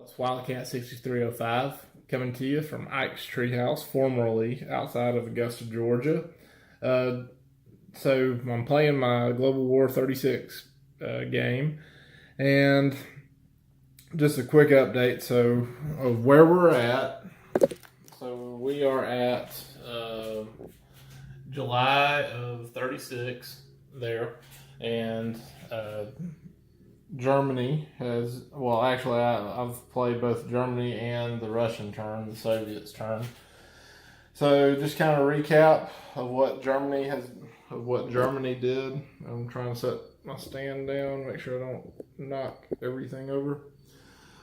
It's Wildcat 6305 coming to you from Ike's Treehouse, formerly outside of Augusta, Georgia. Uh, so I'm playing my Global War 36 game, and just a quick update. So of where we're at. So we are at July of 36 there, and Germany has, well, actually, I've played both Germany and the Russian turn, the Soviets turn. So just kind of recap of what Germany did. I'm trying to set my stand down, make sure I don't knock everything over.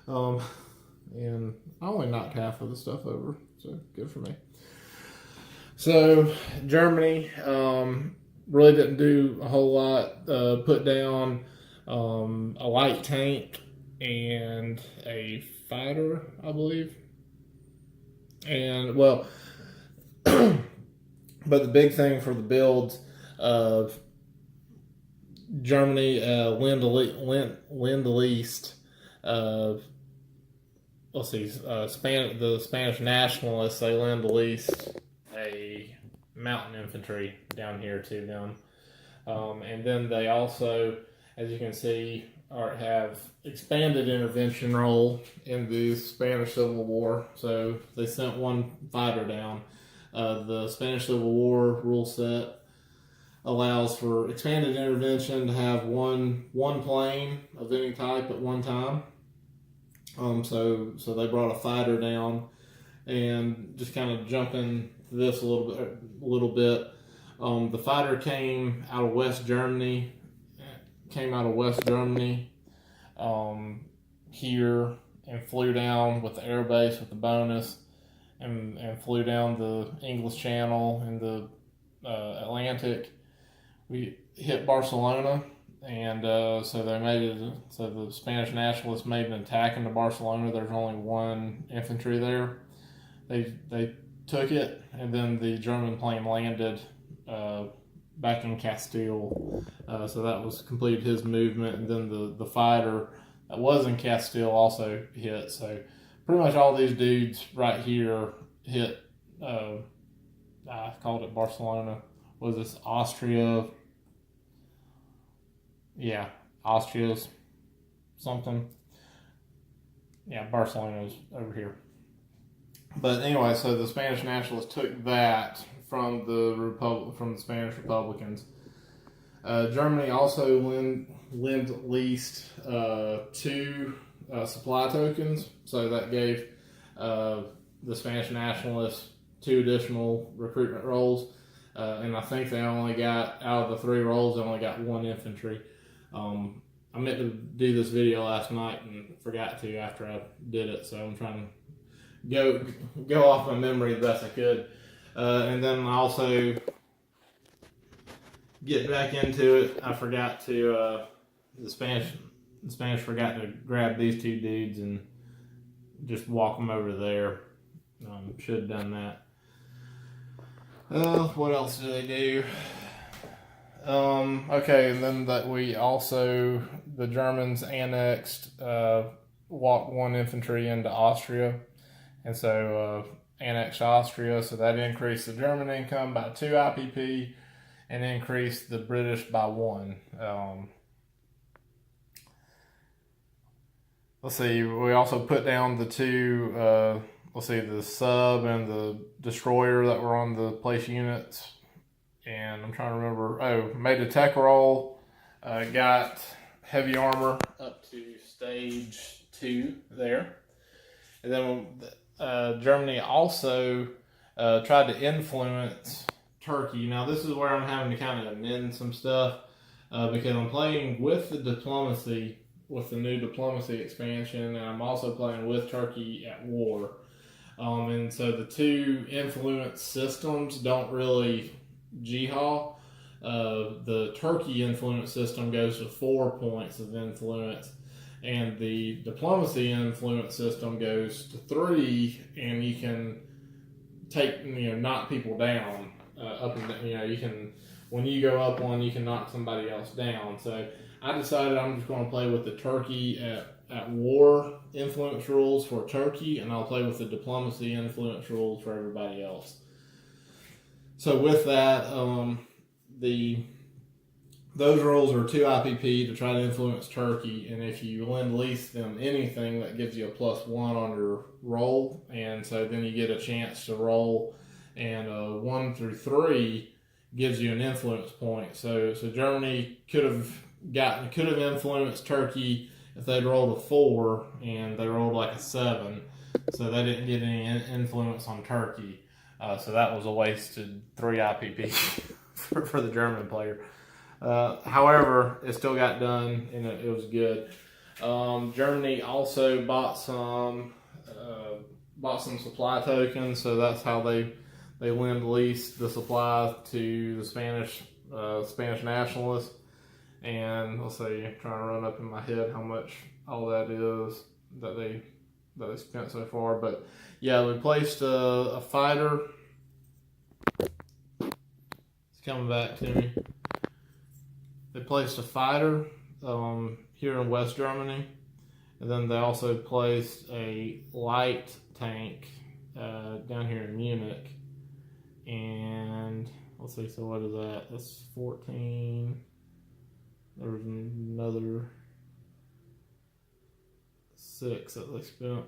And I only knocked half of the stuff over, so good for me. So Germany really didn't do a whole lot. Put down a light tank and a fighter, I believe. And well, but the big thing for the builds of Germany lend-leased. Let's see, the Spanish nationalists, they lend-leased a mountain infantry down here to them, and then they also, as you can see, have expanded intervention role in the Spanish Civil War. So they sent one fighter down. The Spanish Civil War rule set allows for expanded intervention to have one plane of any type at one time. So they brought a fighter down, and just kind of jumping this a little bit. The fighter came out of West Germany. Here, and flew down with the air base with the bonus, and flew down the English Channel and the Atlantic. We hit Barcelona, and so they made it. So the Spanish nationalists made an attack into Barcelona. There's only one infantry there. They took it, and then the German plane landed back in Castile. So that was completed his movement, and then the fighter that was in Castile also hit. So pretty much all these dudes right here hit. I called it Barcelona. Was this Austria? Yeah, Austria's something. Yeah, Barcelona's over here. But anyway, so the Spanish nationalists took that from the Spanish Republicans. Germany also lend-leased two supply tokens, so that gave the Spanish nationalists two additional recruitment roles. And I think they only got, out of the three roles, they only got one infantry. I meant to do this video last night and forgot to after I did it, so I'm trying to go off my memory the best I could. And then also, get back into it, I forgot to, the Spanish forgot to grab these two dudes and just walk them over there. Should have done that. What else do they do? Okay, and then the Germans annexed, walked one infantry into Austria, and so annexed Austria, so that increased the German income by 2 IPP and increased the British by 1. Let's see, we also put down the two, the sub and the destroyer that were on the place units. And I'm trying to remember, made a tech roll, got heavy armor up to stage 2 there. And then Germany also tried to influence Turkey. Now this is where I'm having to kind of amend some stuff because I'm playing with the diplomacy, with the new diplomacy expansion, and I'm also playing with Turkey at war. And so the two influence systems don't really jihad. The Turkey influence system goes to 4 points of influence, and the diplomacy influence system goes to 3, and you can knock people down up and down. You can, when you go up one, you can knock somebody else down. So I decided I'm just going to play with the Turkey at at war influence rules for Turkey, and I'll play with the diplomacy influence rules for everybody else. So with that, those rules are 2 IPP to try to influence Turkey, and if you lend-lease them anything, that gives you a +1 on your roll, and so then you get a chance to roll, and 1 through 3 gives you an influence point. So Germany could have influenced Turkey if they'd rolled a 4 and they rolled like a 7, so they didn't get any influence on Turkey. So that was a wasted 3 IPP for the German player. However, it still got done, and it was good. Germany also bought some supply tokens, so that's how they lend-leased the supply to the Spanish nationalists. And let's see, I'm trying to run up in my head how much all that is that they spent so far. But yeah, we placed a fighter. It's coming back to me. They placed a fighter here in West Germany, and then they also placed a light tank down here in Munich. And let's see, so what is that? That's 14. There was another 6 that they spent.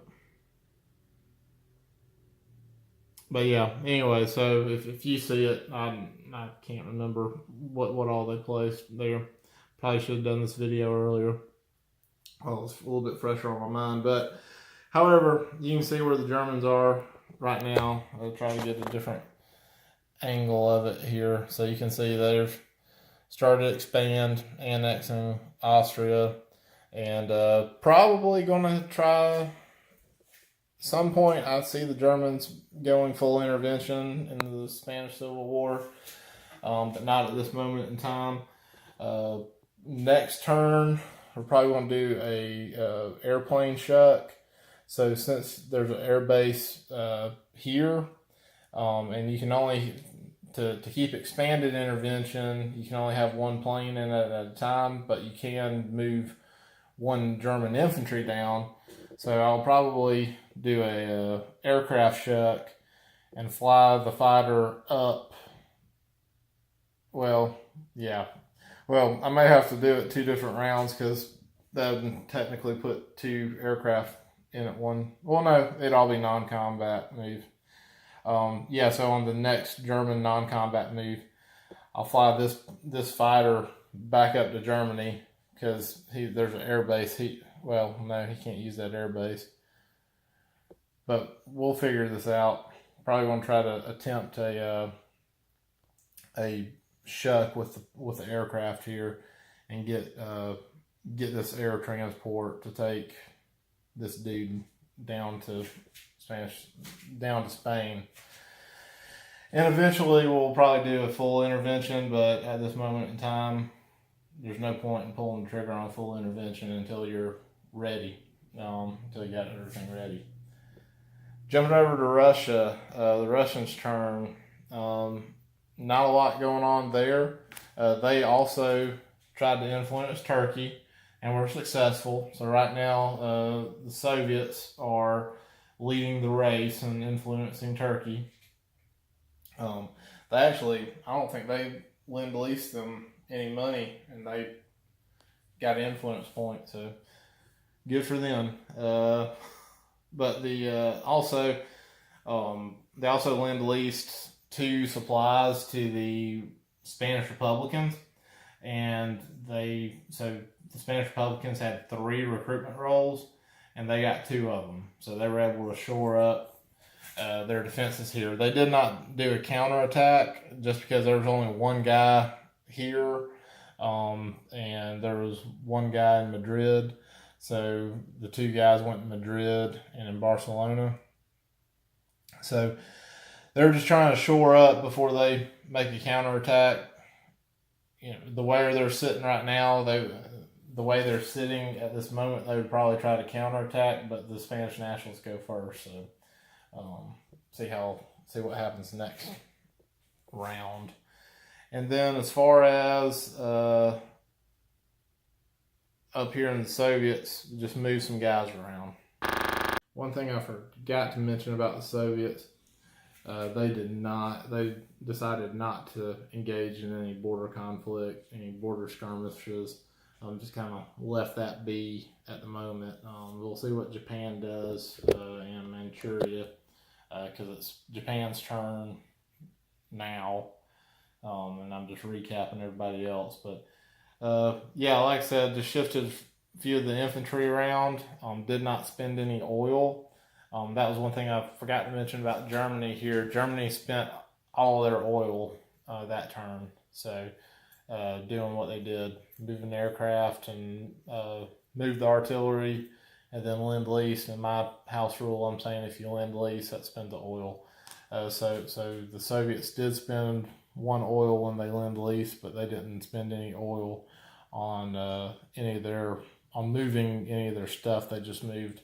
But yeah, anyway, so if you see it, I can't remember what all they placed there. Probably should have done this video earlier. Well, it's a little bit fresher on my mind. But however, you can see where the Germans are right now. I'll try to get a different angle of it here. So you can see they've started to expand, annexing Austria, and probably going to try. Some point, I see the Germans going full intervention in the Spanish Civil War, but not at this moment in time. Next turn, we're probably going to do a airplane shuck. So since there's an air base here, and you can only to keep expanded intervention, you can only have 1 plane in it at a time, but you can move 1 German infantry down. So I'll probably do a aircraft shuck and fly the fighter up. Well, yeah. Well, I may have to do it 2 different rounds because that would technically put 2 aircraft in at one. Well, no, it'd all be non-combat move. Yeah, so on the next German non-combat move, I'll fly this fighter back up to Germany because there's an air base. Well, no, he can't use that air base. But we'll figure this out. Probably want to try to attempt a shuck with the aircraft here and get this air transport to take this dude down to Spain. And eventually we'll probably do a full intervention, but at this moment in time, there's no point in pulling the trigger on a full intervention until you're ready, until you got everything ready. Jumping over to Russia, the Russians' turn. Not a lot going on there. They also tried to influence Turkey and were successful. So right now, the Soviets are leading the race and influencing Turkey. I don't think they lend-leased them any money, and they got an influence point, so good for them. But they also lend-leased 2 supplies to the Spanish Republicans, and the Spanish Republicans had 3 recruitment rolls, and they got 2 of them, so they were able to shore up their defenses here. They did not do a counterattack just because there was only 1 guy here, and there was 1 guy in Madrid. So the 2 guys went in Madrid and in Barcelona. So they're just trying to shore up before they make a counterattack. You know, the way they're sitting right now, the way they're sitting at this moment, they would probably try to counterattack, but the Spanish nationals go first. So see what happens next round. And then as far as up here in the Soviets just moved some guys around. One thing I forgot to mention about the Soviets, they decided not to engage in any border conflict, any border skirmishes. Just kind of left that be at the moment. We'll see what Japan does in Manchuria, because it's Japan's turn now, and I'm just recapping everybody else. But yeah, like I said, just shifted a few of the infantry around. Did not spend any oil. That was one thing I forgot to mention about Germany here. Germany spent all their oil that turn. So doing what they did, moving the aircraft and moved the artillery, and then lend-lease. In my house rule, I'm saying if you lend-lease, that spend the oil. So the Soviets did spend one oil when they lend-lease, but they didn't spend any oil on moving any of their stuff. They just moved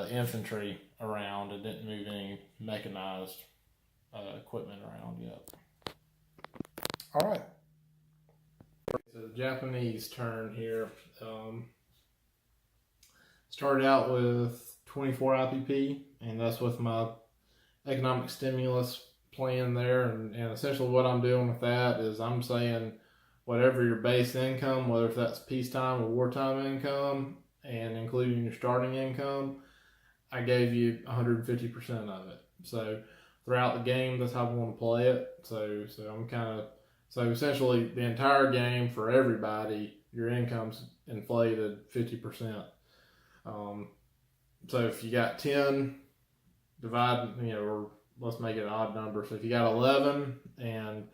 infantry around and didn't move any mechanized equipment around yet. All right. So the Japanese turn here. Started out with 24 IPP, and that's with my economic stimulus plan there. And essentially what I'm doing with that is I'm saying whatever your base income, whether if that's peacetime or wartime income, and including your starting income, I gave you 150% of it. So throughout the game, that's how I want to play it. So essentially the entire game for everybody, your income's inflated 50%. So if you got 10, divide, or let's make it an odd number. So if you got 11 and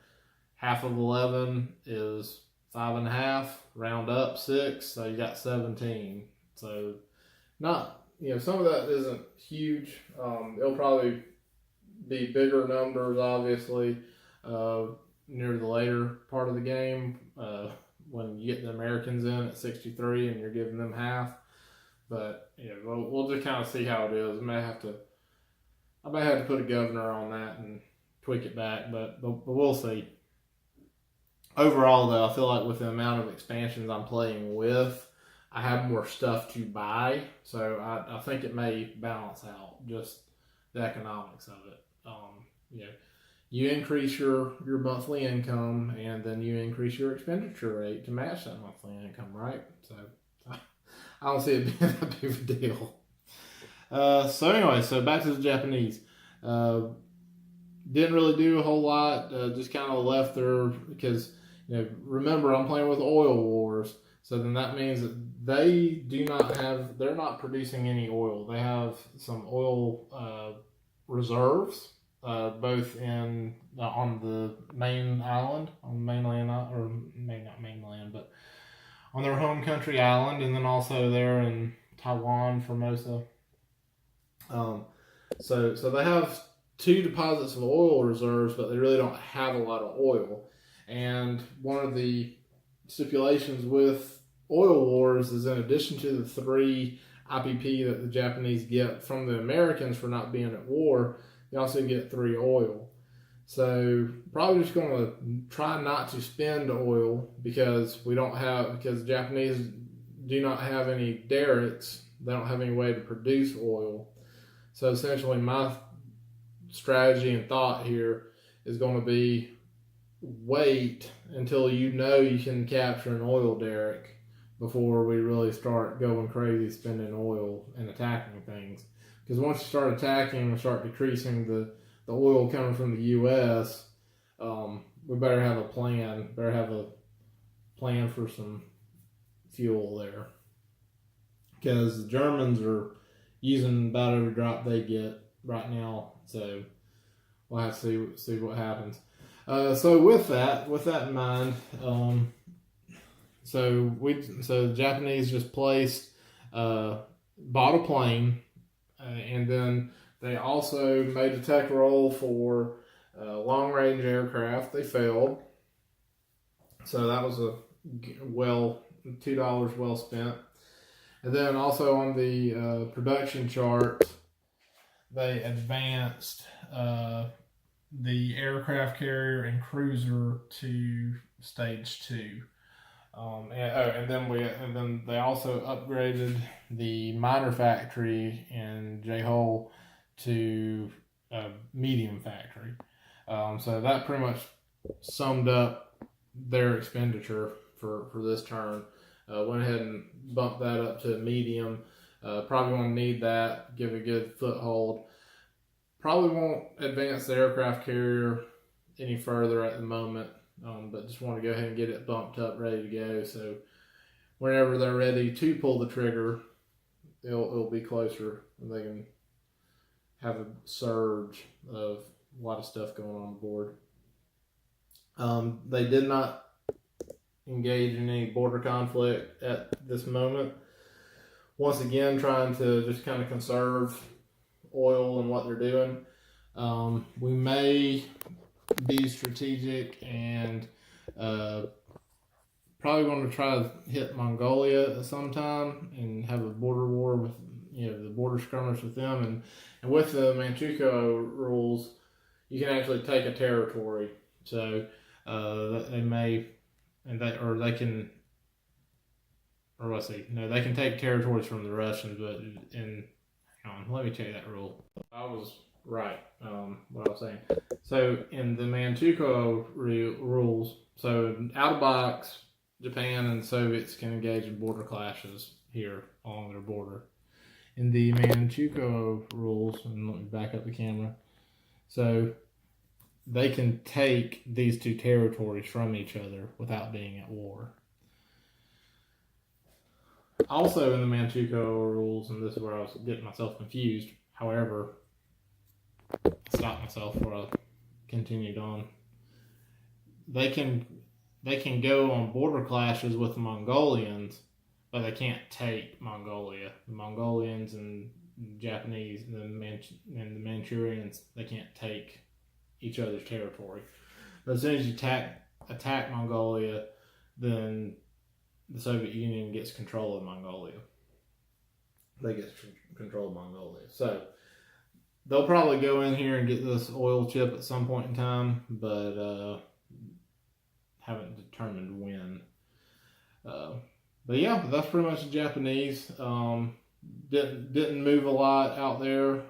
half of 11 is 5.5, round up 6, so you got 17. So not, some of that isn't huge. It'll probably be bigger numbers, obviously, near the later part of the game, when you get the Americans in at 63 and you're giving them half. But we'll just kind of see how it is. I may have to put a governor on that and tweak it back, but we'll see. Overall, though, I feel like with the amount of expansions I'm playing with, I have more stuff to buy, so I think it may balance out just the economics of it. You increase your monthly income, and then you increase your expenditure rate to match that monthly income, right? So I don't see it being that big of a deal. So anyway, back to the Japanese. Didn't really do a whole lot. Just kind of left there because, remember, I'm playing with oil wars. So then that means that they're not producing any oil. They have some oil reserves, both on the main island, on the mainland, or maybe not mainland, but on their home country island, and then also there in Taiwan, Formosa. So they have 2 deposits of oil reserves, but they really don't have a lot of oil. And one of the stipulations with oil wars is, in addition to the 3 IPP that the Japanese get from the Americans for not being at war, they also get 3 oil. So probably just going to try not to spend oil because the Japanese do not have any derricks. They don't have any way to produce oil. So essentially my strategy and thought here is going to be wait until you can capture an oil derrick before we really start going crazy spending oil and attacking things. Because once you start attacking and start decreasing the oil coming from the U.S., we better have a plan. Better have a plan for some fuel there. Because the Germans are using about every drop they get right now. So we'll have to see what happens. So with that in mind, so the Japanese just bought a plane, and then they also made a tech roll for long-range aircraft. They failed, so that was $2 well spent. And then also on the production chart, they advanced the aircraft carrier and cruiser to stage 2. And then they also upgraded the minor factory in J-Hole to a medium factory. So that pretty much summed up their expenditure for this turn. Went ahead and bumped that up to medium. Probably won't need that. Give a good foothold. Probably won't advance the aircraft carrier any further at the moment. But just want to go ahead and get it bumped up, ready to go. So whenever they're ready to pull the trigger, it'll be closer, and they can have a surge of a lot of stuff going on board. They did not engage in any border conflict at this moment. Once again, trying to just kind of conserve oil and what they're doing. We may be strategic and probably going to try to hit Mongolia at some time and have a border war with the border skirmish with them. And with the Manchukuo rules, you can actually take a territory. So they may, they can take territories from the Russians, but let me check that rule. I was right, what I was saying. So in the Manchukuo rules, so out of box, Japan and Soviets can engage in border clashes here along their border. In the Manchukuo rules, and let me back up the camera, so they can take these two territories from each other without being at war. Also in the Manchukuo rules, and this is where I was getting myself confused, however, I stopped myself before I continued on. They can go on border clashes with the Mongolians, but they can't take Mongolia. The Mongolians and the Japanese and the Manchurians, they can't take each other's territory. But as soon as you attack Mongolia, then the Soviet Union gets control of Mongolia. They get control of Mongolia. So they'll probably go in here and get this oil chip at some point in time, but haven't determined when. But yeah, that's pretty much the Japanese. Didn't move a lot out there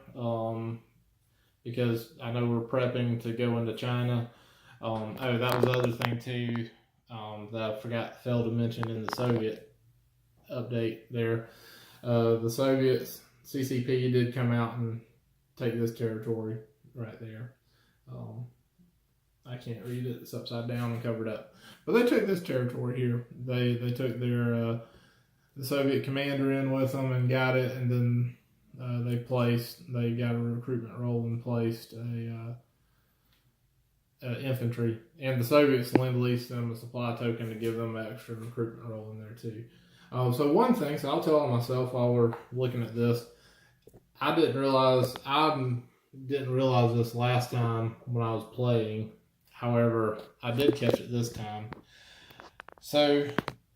because I know we're prepping to go into China. That was the other thing too that I failed to mention in the Soviet update there. The Soviets, CCP, did come out and take this territory right there. I can't read it. It's upside down and covered up. But they took this territory here. They took their the Soviet commander in with them and got it, and then they got a recruitment role and placed a infantry. And the Soviets lend-leased them a supply token to give them an extra recruitment role in there too. So one thing, so I'll tell myself while we're looking at this, I didn't realize this last time when I was playing. However, I did catch it this time. So,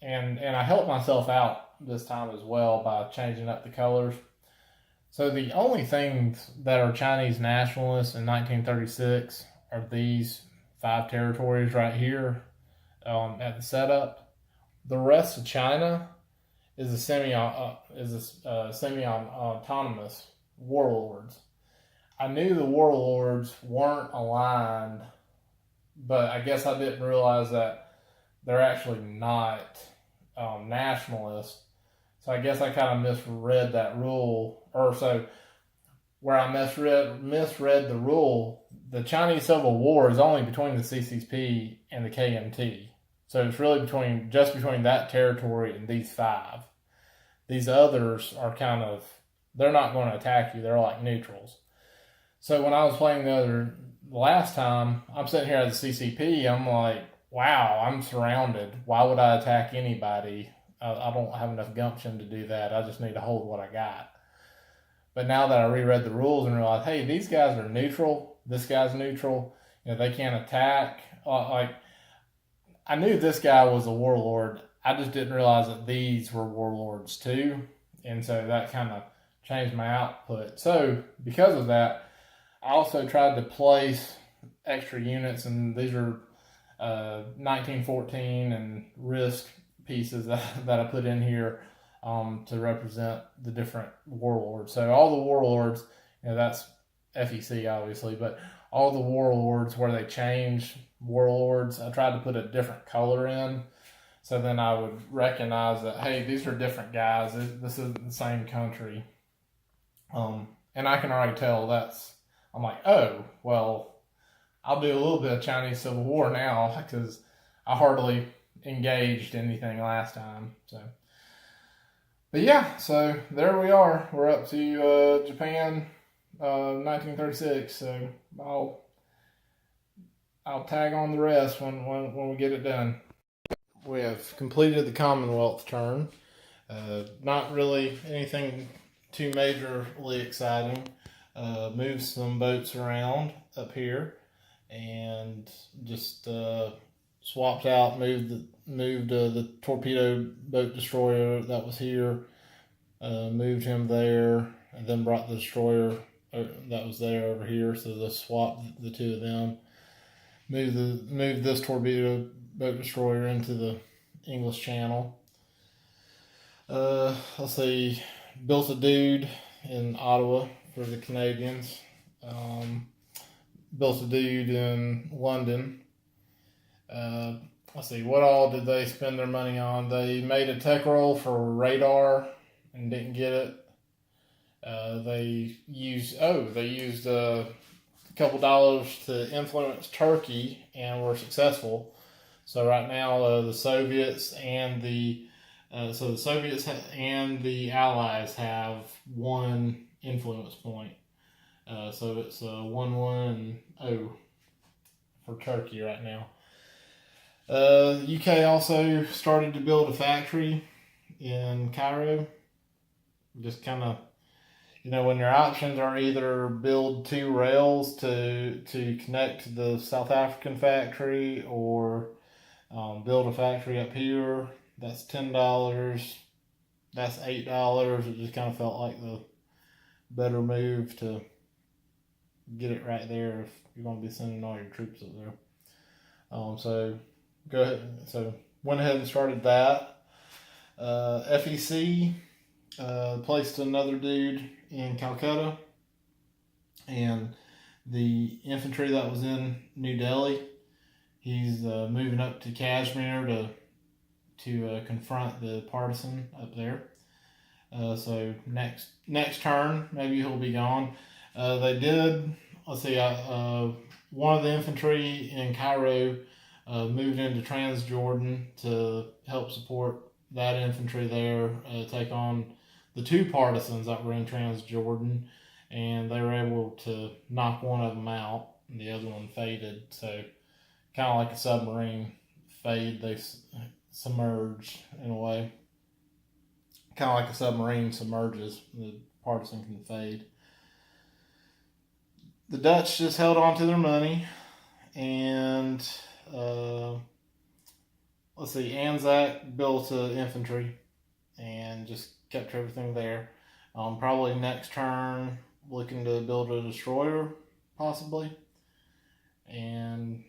and I helped myself out this time as well by changing up the colors. So the only things that are Chinese nationalists in 1936 are these 5 territories right here at the setup. The rest of China is a semi-autonomous warlords. I knew the warlords weren't aligned, but I guess I didn't realize that they're actually not nationalists. So I guess I kind of misread that rule. Or so where I misread the rule, the Chinese Civil War is only between the CCP and the KMT. So it's really between that territory and these 5. These others are they're not going to attack you. They're like neutrals. So when I was playing the last time, I'm sitting here as a CCP. I'm like, wow, I'm surrounded. Why would I attack anybody? I don't have enough gumption to do that. I just need to hold what I got. But now that I reread the rules and realized, hey, these guys are neutral. This guy's neutral. They can't attack. I knew this guy was a warlord. I just didn't realize that these were warlords too. And so that kind of changed my output. So because of that, I also tried to place extra units, and these are 1914 and risk pieces that I put in here to represent the different warlords. So all the warlords, that's FEC obviously, but all the warlords where they change warlords, I tried to put a different color in. So then I would recognize that, hey, these are different guys. This isn't the same country. And I can already tell I'm like, oh, well, I'll do a little bit of Chinese Civil War now because I hardly engaged anything last time. So, but yeah, so there we are. We're up to Japan, 1936. So I'll tag on the rest when we get it done. We have completed the Commonwealth turn. Not really anything too majorly exciting. Moved some boats around up here, and just swapped out, moved the torpedo boat destroyer that was here, moved him there, and then brought the destroyer that was there over here. So they swapped the two of them. Moved this torpedo boat destroyer into the English Channel. Let's see, built a dude in Ottawa for the Canadians. Built a dude in London. Let's see, what all did they spend their money on? They made a tech roll for radar and didn't get it. They used a couple dollars to influence Turkey and were successful. So right now the Soviets and the Allies have one influence point. So it's 1-1-0 for Turkey right now. UK also started to build a factory in Cairo. Just kind of, when your options are either build 2 rails to connect to the South African factory, or build a factory up here. That's $10. That's $8. It just kind of felt like the better move to get it right there if you're going to be sending all your troops up there. So go ahead. So went ahead and started that. FEC placed another dude in Calcutta, and the infantry that was in New Delhi, he's moving up to Kashmir to confront the partisan up there. So next turn, maybe he'll be gone. They did. Let's see. One of the infantry in Cairo moved into Transjordan to help support that infantry there, take on the 2 partisans that were in Transjordan, and they were able to knock one of them out, and the other one faded. So kind of like a submarine fade, they submerged in a way. Kind of like a submarine submerges, the partisan can fade. The Dutch just held on to their money, and let's see, Anzac built infantry and just kept everything there. Probably next turn looking to build a destroyer, possibly. And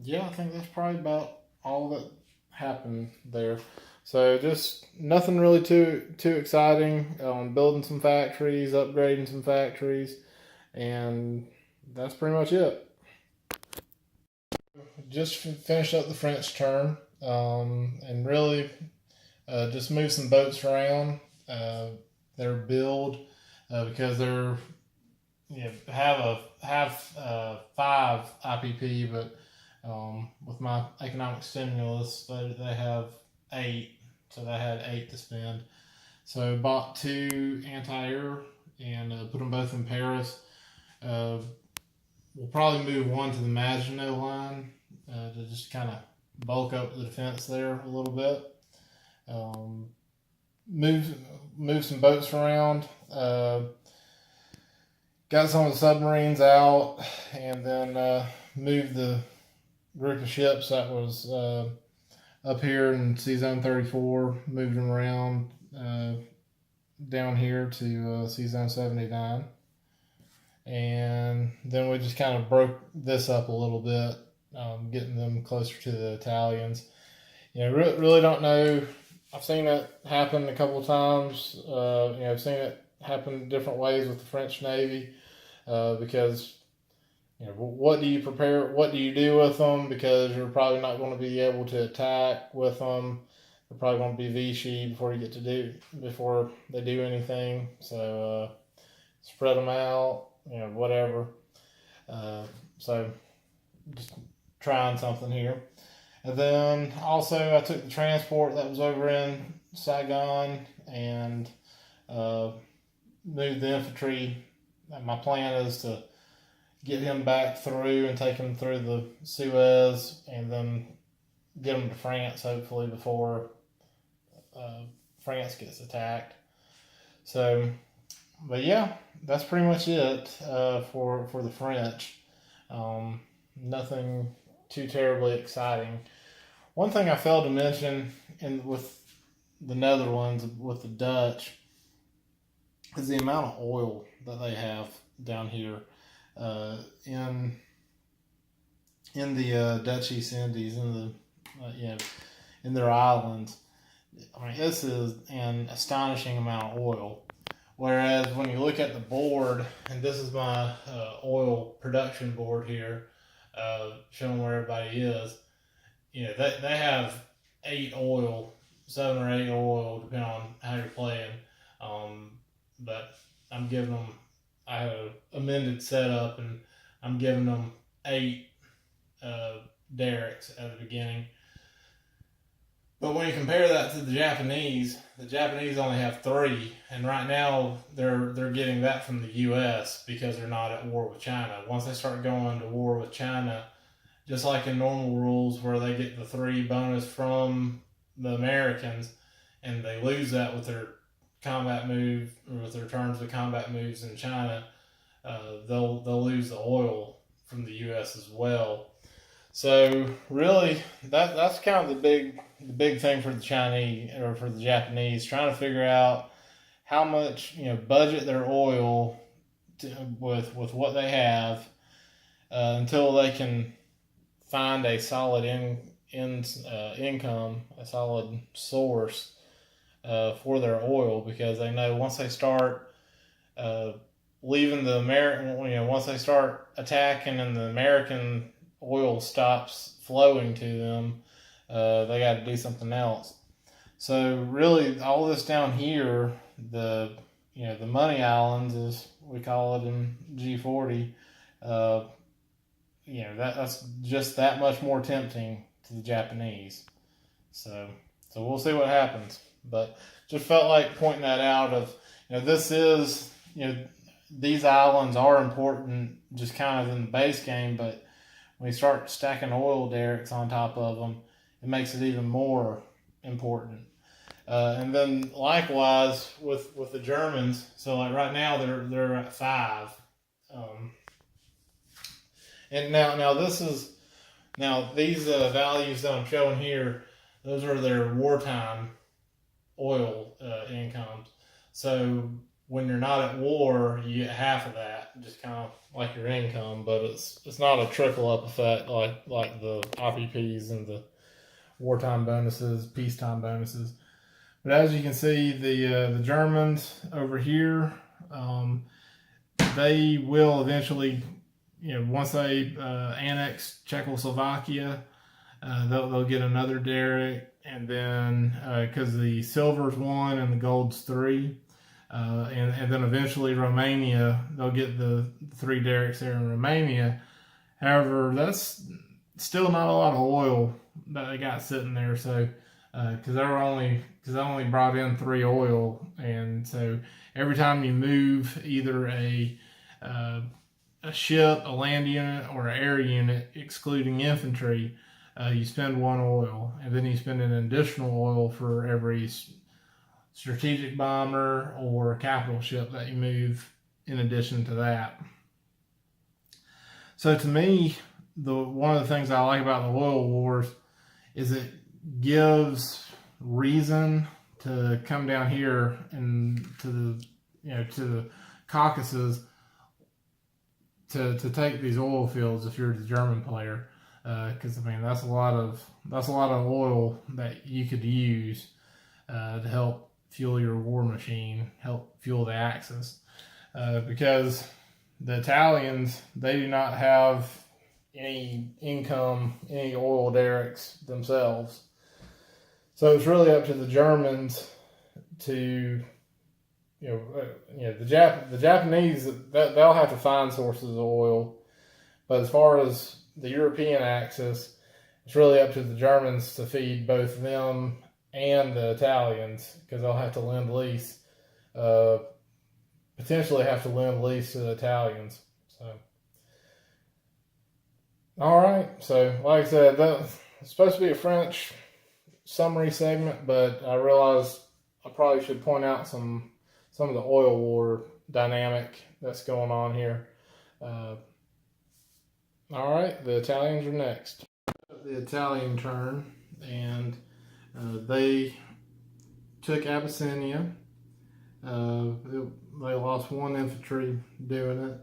yeah, I think that's probably about all that happened there. So just nothing really too exciting. Building some factories, upgrading some factories, and that's pretty much it. Just finished up the French turn, and really just moved some boats around. Their build, because they're have 5 IPP, but with my economic stimulus, they have 8, so they had 8 to spend. So bought 2 anti-air and put them both in Paris. We'll probably move one to the Maginot line to just kind of bulk up the defense there a little bit. Move some boats around. Got some of the submarines out, and then moved the group of ships that was up here in Sea Zone 34. Moved them around down here to Sea Zone 79. And then we just kind of broke this up a little bit, getting them closer to the Italians. Really don't know. I've seen it happen a couple of times. I've seen it happen different ways with the French Navy because what do you prepare? What do you do with them? Because you're probably not going to be able to attack with them. They're probably going to be Vichy before they do anything. So spread them out. Whatever. So just trying something here. And then also I took the transport that was over in Saigon and moved the infantry. My plan is to get him back through and take him through the Suez and then get him to France hopefully before France gets attacked. So, but yeah, that's pretty much it for the French. Nothing too terribly exciting. One thing I failed to mention with the Netherlands, with the Dutch, is the amount of oil that they have down here in the Dutch East Indies, in their islands. I mean, this is an astonishing amount of oil. Whereas when you look at the board, and this is my oil production board here, showing where everybody is, they have 7 or 8 oil, depending on how you're playing. But I have an amended setup, and I'm giving them 8 derricks at the beginning. But when you compare that to the Japanese only have 3, and right now they're getting that from the U.S. because they're not at war with China. Once they start going to war with China, just like in normal rules where they get the 3 bonus from the Americans, and they lose that with their combat move or with their terms of combat moves in China, they'll lose the oil from the U.S. as well. So really, that's kind of the big thing for the Chinese or for the Japanese, trying to figure out how much budget their oil with what they have until they can find a solid income, a solid source for their oil, because they know once they start leaving the American, once they start attacking and the American oil stops flowing to them, they got to do something else. So really, all this down here, the money islands, as we call it in G40, that's just that much more tempting to the Japanese. So we'll see what happens. But just felt like pointing that out of, this is, these islands are important just kind of in the base game, but when you start stacking oil derricks on top of them, it makes it even more important. And then likewise with the Germans, so like right now they're at 5. And now these values that I'm showing here, those are their wartime oil incomes. So when you're not at war, you get half of that, just kind of like your income, but it's not a trickle up effect like the IPPs and the wartime bonuses, peacetime bonuses. But as you can see, the Germans over here, they will eventually, once they annex Czechoslovakia, they'll get another derrick, and then because the silver's 1 and the gold's 3. And then eventually Romania, they'll get the 3 derricks there in Romania. However, that's still not a lot of oil that they got sitting there. So, because I only brought in 3 oil, and so every time you move either a ship, a land unit, or an air unit, excluding infantry, you spend 1 oil, and then you spend an additional oil for every strategic bomber or capital ship that you move in addition to that. So to me, one of the things I like about the oil wars is it gives reason to come down here and to the Caucasus to take these oil fields if you're the German player. because I mean that's a lot of oil that you could use to help fuel your war machine, help fuel the Axis, because the Italians, they do not have any income, any oil derricks themselves. So it's really up to the Germans to, the Japanese, they'll have to find sources of oil. But as far as the European Axis, it's really up to the Germans to feed both them and the Italians, because they'll have to lend lease, potentially have to lend lease to the Italians. So, all right. So, like I said, that's supposed to be a French summary segment, but I realized I probably should point out some of the oil war dynamic that's going on here. All right, the Italians are next. The Italian turn, and they took Abyssinia. They lost 1 infantry doing it,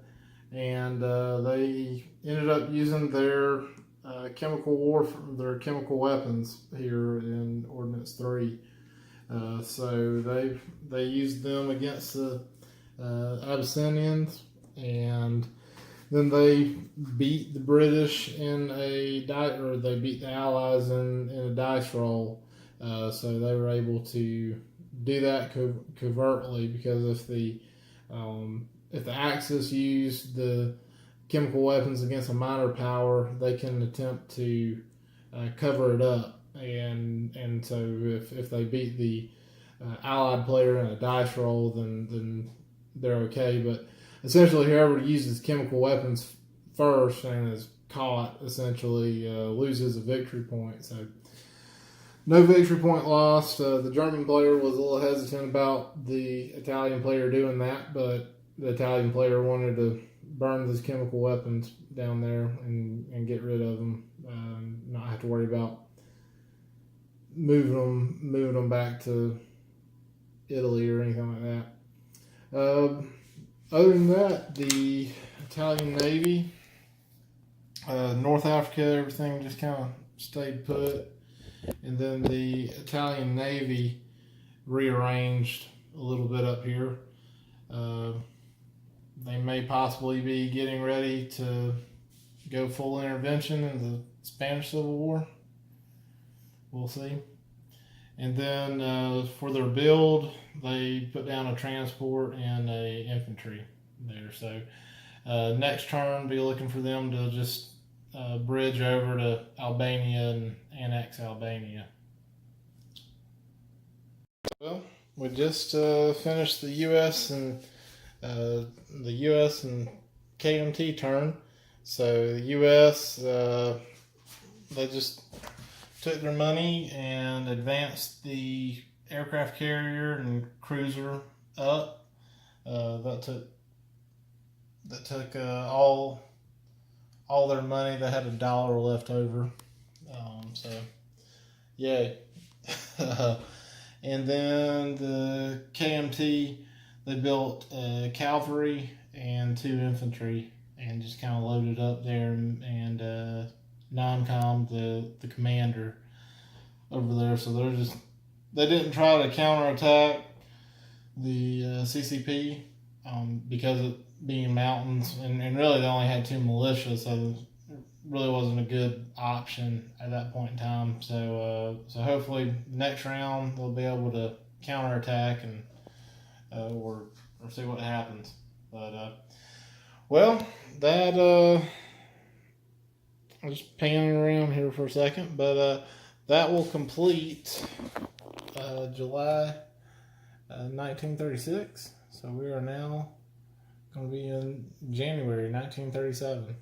and they ended up using their their chemical weapons here in Ordinance 3. So they used them against the Abyssinians, and then they beat the British in they beat the Allies in a dice roll. So they were able to do that covertly, because if the Axis used the chemical weapons against a minor power, they can attempt to cover it up, and so if they beat the Allied player in a dice roll, then they're okay. But essentially, whoever uses chemical weapons first and is caught essentially loses a victory point. So no victory point lost. The German player was a little hesitant about the Italian player doing that, but the Italian player wanted to burn those chemical weapons down there and get rid of them, not have to worry about moving them back to Italy or anything like that. Other than that, the Italian Navy, North Africa, everything just kind of stayed put. And then the Italian Navy rearranged a little bit up here. They may possibly be getting ready to go full intervention in the Spanish Civil War. We'll see. And then for their build, they put down a transport and a infantry there. So next turn, be looking for them to just bridge over to Albania and annex Albania. Well, we just finished the U.S. and KMT turn. So the U.S. They just took their money and advanced the aircraft carrier and cruiser up. That took all their money. They had $1 left over. So yay. And then the KMT, they built cavalry and 2 infantry and just kind of loaded up there, and non-com the commander over there. So they didn't try to counterattack the CCP because of being mountains, and really they only had 2 militia, so it really wasn't a good option at that point in time. So hopefully next round they'll be able to counterattack and or see what happens. But well, that I'm just panning around here for a second, but that will complete July 1936. So we are now going to be in January 1937.